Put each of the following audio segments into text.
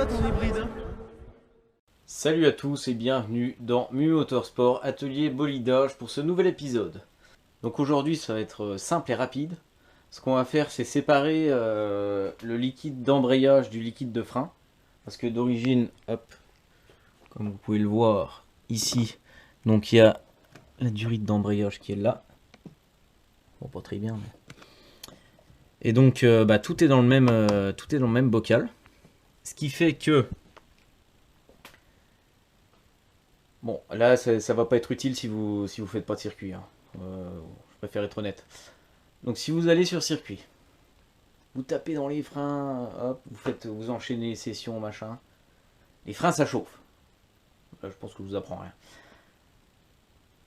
là ton hybride? Salut à tous et bienvenue dans Mu Motorsport Atelier Bolidage pour ce nouvel épisode. Donc aujourd'hui ça va être simple et rapide. Ce qu'on va faire c'est séparer le liquide d'embrayage du liquide de frein. Parce que d'origine, hop, comme vous pouvez le voir ici, donc il y a la durite d'embrayage qui est là. Bon, pas très bien mais... Et donc tout est dans le même bocal. Ce qui fait que bon, là, ça va pas être utile si vous faites pas de circuit, hein. Je préfère être honnête. Donc, si vous allez sur circuit, vous tapez dans les freins, hop, vous enchaînez les sessions, machin. Les freins, ça chauffe. Là, je pense que je vous apprends rien.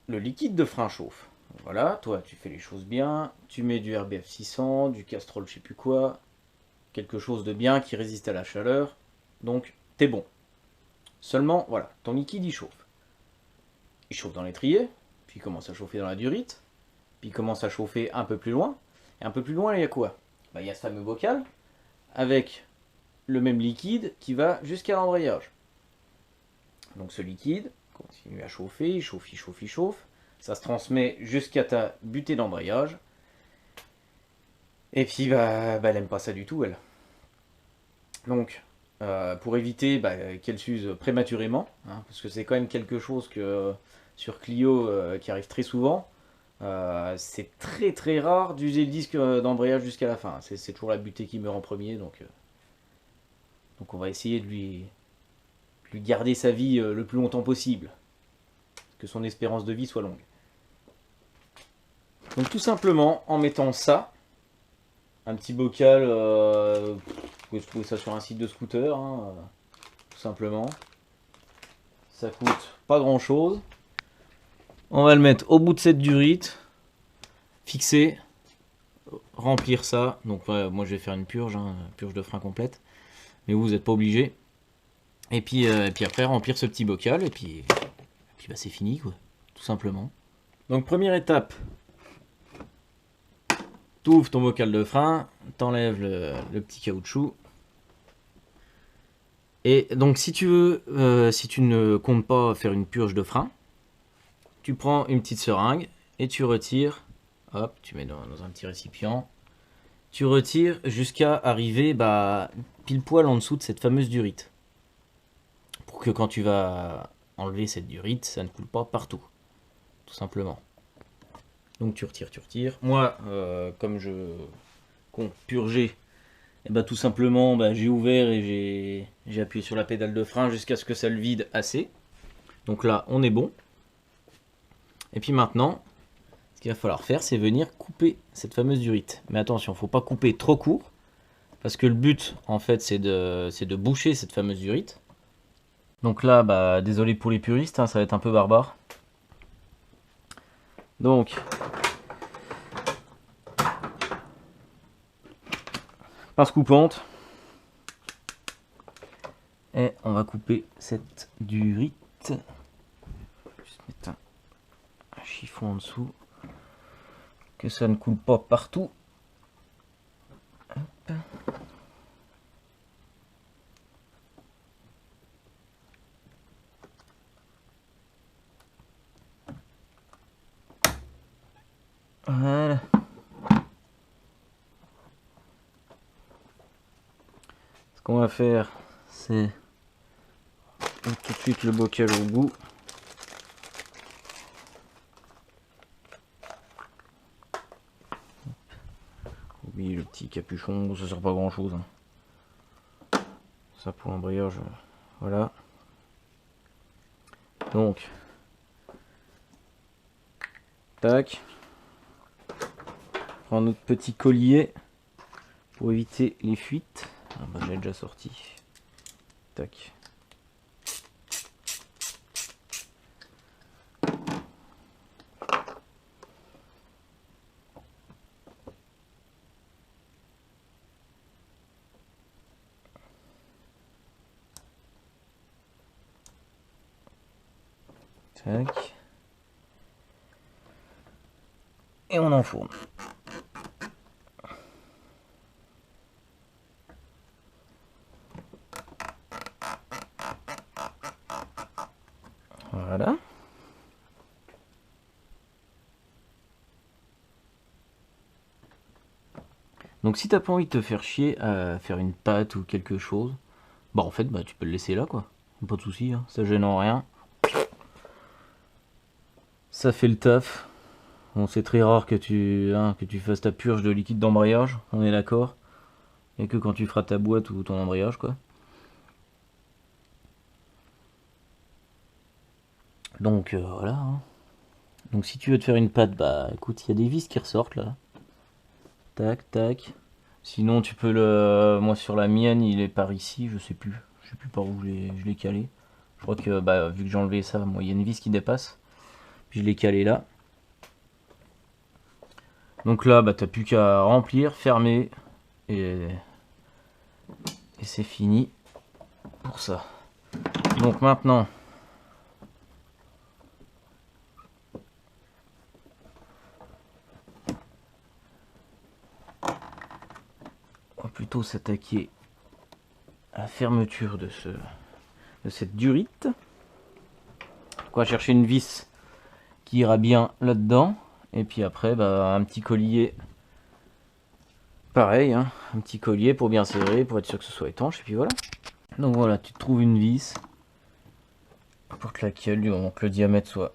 Le liquide de frein chauffe. Voilà, toi, tu fais les choses bien. Tu mets du RBF 600, du Castrol, je sais plus quoi. Quelque chose de bien qui résiste à la chaleur. Donc, t'es bon. Seulement, voilà, ton liquide, il chauffe. Il chauffe dans l'étrier, puis il commence à chauffer dans la durite, puis il commence à chauffer un peu plus loin. Et un peu plus loin, il y a quoi? Il y a ce fameux bocal avec le même liquide qui va jusqu'à l'embrayage. Donc ce liquide continue à chauffer, il chauffe, il chauffe, il chauffe. Ça se transmet jusqu'à ta butée d'embrayage. Et puis, elle n'aime pas ça du tout, elle. Donc, pour éviter qu'elle s'use prématurément, hein, parce que c'est quand même quelque chose que sur Clio qui arrive très souvent, c'est très très rare d'user le disque d'embrayage jusqu'à la fin. C'est toujours la butée qui meurt en premier, donc on va essayer de lui garder sa vie le plus longtemps possible, que son espérance de vie soit longue. Donc tout simplement en mettant ça, un petit bocal, vous pouvez trouver ça sur un site de scooter, hein, tout simplement. Ça coûte pas grand chose. On va le mettre au bout de cette durite, fixer, remplir ça. Donc moi je vais faire une purge, hein, purge de frein complète. Mais vous n'êtes pas obligé. Et puis après remplir ce petit bocal et puis c'est fini quoi, tout simplement. Donc première étape, tu ouvres ton bocal de frein, t'enlèves le petit caoutchouc. Et donc si tu veux, si tu ne comptes pas faire une purge de frein, tu prends une petite seringue et tu retires, hop, tu mets dans un petit récipient, tu retires jusqu'à arriver pile poil en dessous de cette fameuse durite. Pour que quand tu vas enlever cette durite, ça ne coule pas partout, tout simplement. Donc tu retires, tu retires. Moi, comme je compte purger, tout simplement j'ai ouvert et j'ai appuyé sur la pédale de frein jusqu'à ce que ça le vide assez. Donc là, on est bon. Et puis maintenant, ce qu'il va falloir faire, c'est venir couper cette fameuse durite. Mais attention, il ne faut pas couper trop court, parce que le but, en fait, c'est de boucher cette fameuse durite. Donc là, désolé pour les puristes, hein, ça va être un peu barbare. Donc, pince coupante. Et on va couper cette durite. Juste mettre un chiffon en dessous. Que ça ne coule pas partout. Hop. Voilà. Ce qu'on va faire, c'est mettre tout de suite le bocal au bout. Oubliez le petit capuchon, ça sert pas à grand chose, hein. Ça pour l'embrayage, voilà. Donc, tac. Prends notre petit collier pour éviter les fuites. Je l'ai déjà sorti. Tac. Tac. Et on enfourne. Donc si t'as pas envie de te faire chier à faire une pâte ou quelque chose, bah en fait bah tu peux le laisser là quoi. Pas de soucis, hein, ça gêne en rien. Ça fait le taf. Bon, c'est très rare que tu fasses ta purge de liquide d'embrayage, on est d'accord. Et que quand tu feras ta boîte ou ton embrayage quoi. Donc voilà. Hein. Donc si tu veux te faire une pâte, bah écoute, il y a des vis qui ressortent là. Tac, tac. Sinon tu peux le... Moi sur la mienne, il est par ici, je sais plus. Je sais plus par où je l'ai calé. Je crois que bah, vu que j'ai enlevé ça, moi il y a une vis qui dépasse. Puis je l'ai calé là. Donc là, bah t'as plus qu'à remplir, fermer. Et c'est fini pour ça. Donc maintenant... on va plutôt s'attaquer à la fermeture de cette durite. On va chercher une vis qui ira bien là-dedans. Et puis après, bah, un petit collier. Pareil, hein, un petit collier pour bien serrer, pour être sûr que ce soit étanche. Et puis voilà. Donc voilà, tu trouves une vis. N'importe laquelle, du moment que le diamètre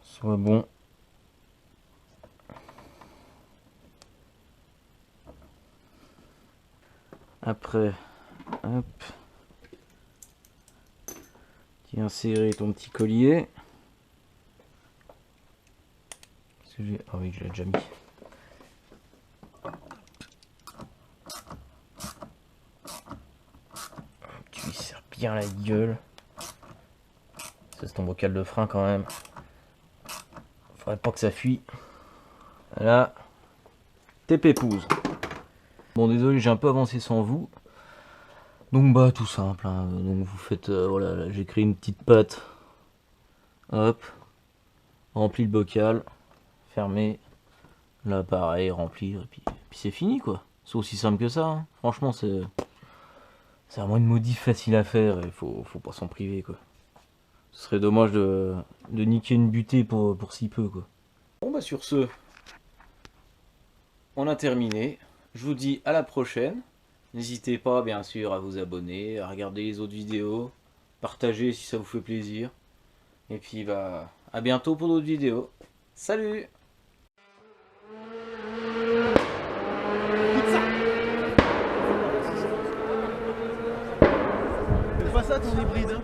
soit bon. Après, hop. Tu viens serrer ton petit collier. Ah oui, je l'ai déjà mis. Tu lui serres bien la gueule. Ça, c'est ton bocal de frein quand même. Faudrait pas que ça fuit. Voilà. T'es pépouze. Bon, désolé, j'ai un peu avancé sans vous. Donc bah tout simple. Hein. Donc vous faites, voilà, j'ai créé une petite pâte. Hop. Rempli le bocal. Fermé. Là pareil, remplir. Et puis c'est fini quoi. C'est aussi simple que ça. Hein. Franchement, c'est vraiment une modif facile à faire. Il faut pas s'en priver quoi. Ce serait dommage de niquer une butée pour si peu quoi. Bon bah sur ce, on a terminé. Je vous dis à la prochaine. N'hésitez pas bien sûr à vous abonner, à regarder les autres vidéos, partager si ça vous fait plaisir. Et puis bah à bientôt pour d'autres vidéos. Salut! C'est pas ça ton hybride hein.